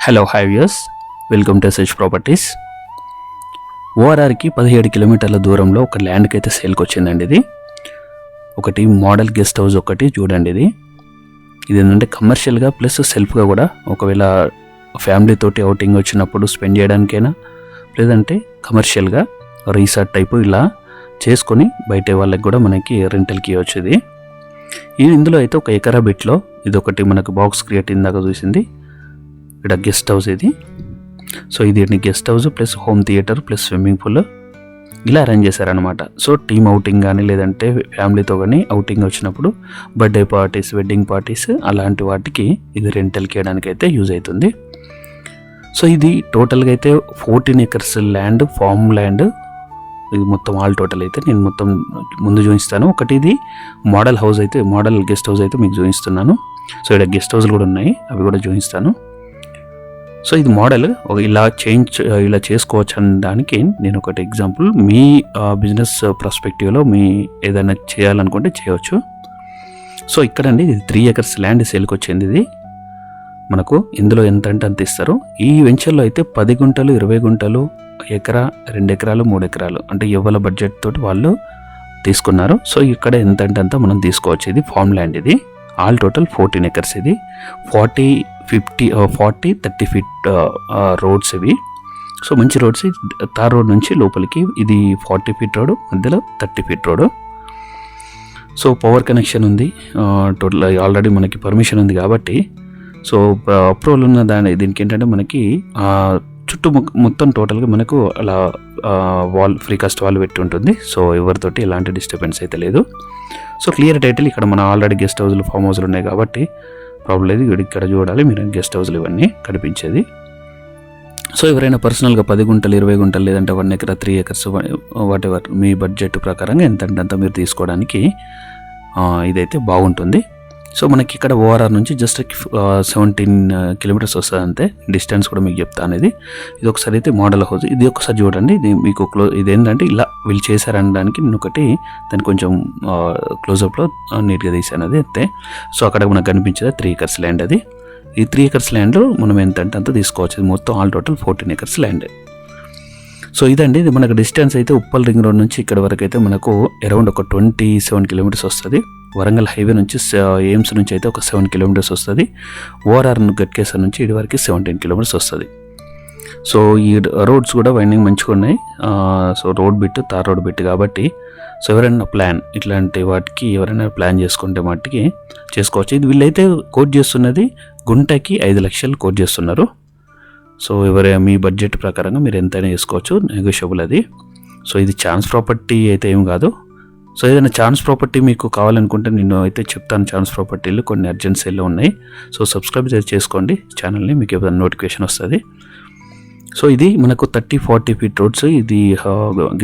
Hello hi viewers, welcome to SH properties. ఓఆర్ఆర్కి 17 కిలోమీటర్ల దూరంలో ఒక ల్యాండ్కి అయితే సేల్కి వచ్చిందండి. ఇది ఒకటి మోడల్ గెస్ట్ హౌస్ ఒకటి చూడండి. ఇది ఏంటంటే కమర్షియల్గా ప్లస్ సెల్ఫ్గా కూడా ఒకవేళ ఫ్యామిలీ తోటి అవుటింగ్ వచ్చినప్పుడు స్పెండ్ చేయడానికైనా, లేదంటే కమర్షియల్గా రీసార్ట్ టైపు ఇలా చేసుకొని బయట వాళ్ళకి కూడా మనకి రెంటల్కి ఇవ్వచ్చు. ఇందులో అయితే ఒక ఎకరా బిట్లో ఇది ఒకటి మనకు బాక్స్ క్రియేట్ ఇందాక చూసింది. ఇక్కడ గెస్ట్ హౌస్ ఇది. సో ఇది guest house plus home theatre plus swimming pool ఇలా అరేంజ్ చేశారనమాట. సో టీమ్ అవుటింగ్ కానీ లేదంటే ఫ్యామిలీతో కానీ అవుటింగ్ వచ్చినప్పుడు బర్త్డే పార్టీస్, వెడ్డింగ్ పార్టీస్ అలాంటి వాటికి ఇది రెంటల్కి వేయడానికి అయితే యూజ్ అవుతుంది. సో ఇది టోటల్గా అయితే 14 ఎకర్స్ ల్యాండ్, ఫార్మ్ ల్యాండ్. ఇది మొత్తం ఆల్ టోటల్ అయితే నేను మొత్తం ముందు చూపిస్తాను. ఒకటి ఇది మోడల్ హౌస్ అయితే, మోడల్ గెస్ట్ హౌస్ అయితే మీకు చూపిస్తున్నాను. సో ఇక్కడ గెస్ట్ హౌస్లు కూడా ఉన్నాయి, అవి కూడా చూపిస్తాను. సో ఇది మోడల్ ఇలా చేసుకోవచ్చు అనడానికి నేను ఒకటి ఎగ్జాంపుల్. మీ బిజినెస్ పర్స్పెక్టివ్లో మీ ఏదైనా చేయాలనుకుంటే చేయవచ్చు. సో ఇక్కడండి ఇది 3 ఎకర్స్ ల్యాండ్ సేల్కి వచ్చింది. ఇది మనకు ఇందులో ఎంత అంటే అంత ఇస్తారు. ఈ వెంచర్లో అయితే 10 గుంటలు, 20 గుంటలు, ఎకరా, 2 ఎకరాలు, 3 ఎకరాలు అంటే ఎవరి బడ్జెట్ తోటి వాళ్ళు తీసుకున్నారు. సో ఇక్కడ ఎంత అంటే అంత మనం తీసుకోవచ్చు. ఇది ఫార్మ్ ల్యాండ్. ఇది ఆల్ టోటల్ 14 ఎకర్స్. ఇది 40-30 ఫీట్ రోడ్స్ ఇవి. సో మంచి రోడ్స్. తార్ రోడ్ నుంచి లోపలికి ఇది 40 ఫీట్ రోడ్, మధ్యలో 30 feet road. So power connection ఉంది. టోటల్ ఆల్రెడీ మనకి పర్మిషన్ ఉంది కాబట్టి సో అప్రూవల్ ఉన్న దీనికి ఏంటంటే మనకి చుట్టూ మొత్తం టోటల్గా మనకు అలా వాల్, ఫ్రీ కాస్ట్ వాల్ పెట్టి ఉంటుంది. సో ఎవరితోటి ఎలాంటి డిస్టర్బెన్స్ అయితే లేదు. So clear title. ఇక్కడ మన ఆల్రెడీ గెస్ట్ హౌస్లు, ఫామ్ హౌస్లు ఉన్నాయి కాబట్టి ప్రాబ్లం లేదు. ఇక్కడ చూడాలి మీరు గెస్ట్ హౌస్లు ఇవన్నీ కనిపించేది. సో ఎవరైనా పర్సనల్గా 10 గుంటలు, 20 గుంటలు లేదంటే 1 ఎకరా, 3 acres what ever me budget ప్రకారంగా ఎంతంటే మీరు తీసుకోవడానికి ఇదైతే బాగుంటుంది. సో మనకి ఇక్కడ ఓఆర్ఆర్ నుంచి జస్ట్ 17 కిలోమీటర్స్ వస్తుంది అంతే. డిస్టెన్స్ కూడా మీకు చెప్తాను. ఇది ఒకసారి అయితే మోడల్ హౌస్. ఇది ఒకసారి చూడండి. ఇది మీకు ఇదేంటంటే ఇలా వీళ్ళు చేశారనడానికి నేను ఒకటి దాన్ని కొంచెం క్లోజప్లో నీట్గా తీసాను. అది అంతే. సో అక్కడ మనకు కనిపించేది 3 ఎకర్స్ ల్యాండ్. అది ఈ 3 ఎకర్స్ ల్యాండ్ మనం ఎంతంటే అంత తీసుకోవచ్చు. ఇది మొత్తం all total 14 acres land. So ఇదండి. ఇది మనకు డిస్టెన్స్ అయితే ఉప్పల్ రింగ్ రోడ్ నుంచి ఇక్కడ వరకు అయితే మనకు అరౌండ్ ఒక 27 కిలోమీటర్స్ వస్తుంది. వరంగల్ హైవే నుంచి ఎయిమ్స్ నుంచి అయితే ఒక 7 కిలోమీటర్స్ వస్తుంది. ఓఆర్ఆర్ గట్కేసర్ నుంచి ఇటు వరకు 17 కిలోమీటర్స్ వస్తుంది. సో ఈ రోడ్స్ కూడా వైండింగ్ మంచిగా ఉన్నాయి. So road bit, tar road bit కాబట్టి సో ఎవరైనా ప్లాన్ ఇట్లాంటి వాటికి ఎవరైనా ప్లాన్ చేసుకుంటే మట్టికి చేసుకోవచ్చు. ఇది వీళ్ళైతే కోట్ చేస్తున్నది గుంటకి 5 లక్షలు కోట్ చేస్తున్నారు. సో మీ బడ్జెట్ ప్రకారంగా మీరు ఎంతైనా చేసుకోవచ్చు, నెగోషియబుల్ అది. సో ఇది ఛాన్స్ ప్రాపర్టీ అయితే ఏం కాదు. సో ఏదైనా ఛాన్స్ ప్రాపర్టీ మీకు కావాలనుకుంటే నేను అయితే చెప్తాను. ఛాన్స్ ప్రాపర్టీలు కొన్ని అర్జెంట్ సేల్లో ఉన్నాయి. సో సబ్స్క్రైబ్ చేసుకోండి ఛానల్ని, మీకు ఏదైనా నోటిఫికేషన్ వస్తుంది. సో ఇది మనకు 30-40 ఫీట్ రోడ్స్. ఇది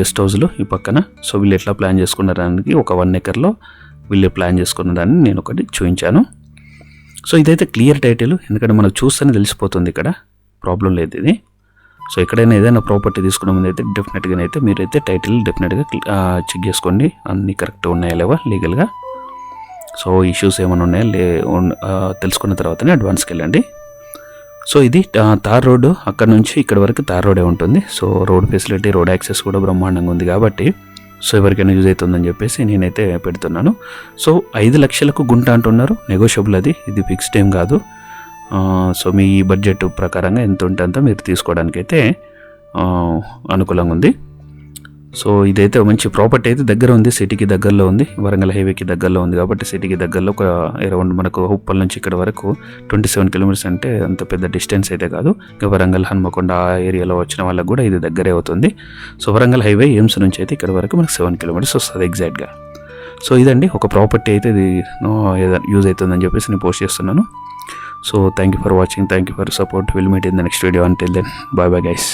గెస్ట్ హౌస్లో ఈ పక్కన. సో వీళ్ళు ఎట్లా ప్లాన్ చేసుకున్నారని ఒక 1 ఎకర్లో వీళ్ళు ప్లాన్ చేసుకున్న దాన్ని నేను ఒకటి చూపించాను. సో ఇదైతే క్లియర్ టైటిల్, ఎందుకంటే మనకు చూస్తేనే తెలిసిపోతుంది. ఇక్కడ ప్రాబ్లం లేదు ఇది. సో ఎక్కడైనా ఏదైనా ప్రాపర్టీ తీసుకున్న ముందు అయితే డెఫినెట్గా అయితే మీరైతే టైటిల్ డెఫినెట్గా చెక్ చేసుకోండి, అన్నీ కరెక్ట్గా ఉన్నాయా లేవా లీగల్గా. సో ఇష్యూస్ ఏమైనా ఉన్నాయా తెలుసుకున్న తర్వాతనే అడ్వాన్స్కి వెళ్ళండి. సో ఇది తార్ రోడ్డు, అక్కడ నుంచి ఇక్కడ వరకు తార్ రోడే ఉంటుంది. So road facility, road access కూడా బ్రహ్మాండంగా ఉంది కాబట్టి సో ఎవరికైనా యూజ్ అవుతుందని చెప్పేసి నేనైతే పెడుతున్నాను. సో 5 లక్షలకు గుంట అంటున్నారు, నెగోషియబుల్ అది. ఇది ఫిక్స్డ్ ఏం కాదు. సో మీ బడ్జెట్ ప్రకారంగా ఎంత ఉంటే అంత మీరు తీసుకోవడానికి అయితే అనుకూలంగా ఉంది. సో ఇదైతే మంచి ప్రాపర్టీ అయితే దగ్గర ఉంది, సిటీకి దగ్గరలో ఉంది, వరంగల్ హైవేకి దగ్గరలో ఉంది కాబట్టి సిటీకి దగ్గరలో ఒక అరౌండ్ మనకు ఉప్పల్ నుంచి ఇక్కడ వరకు 27 కిలోమీటర్స్ అంటే అంత పెద్ద డిస్టెన్స్ అయితే కాదు. ఇంకా వరంగల్, హన్మకొండ ఆ ఏరియాలో వచ్చిన వాళ్ళకి కూడా ఇది దగ్గరే అవుతుంది. సో వరంగల్ హైవే ఎయిమ్స్ నుంచి అయితే ఇక్కడ వరకు మనకు 7 కిలోమీటర్స్ వస్తుంది ఎగ్జాక్ట్గా. సో ఇదండి ఒక ప్రాపర్టీ అయితే ఇది యూజ్ అవుతుందని చెప్పేసి నేను పోస్ట్ చేస్తున్నాను. So thank you for watching, thank you for your support. We'll meet in the next video. Until then, bye bye guys.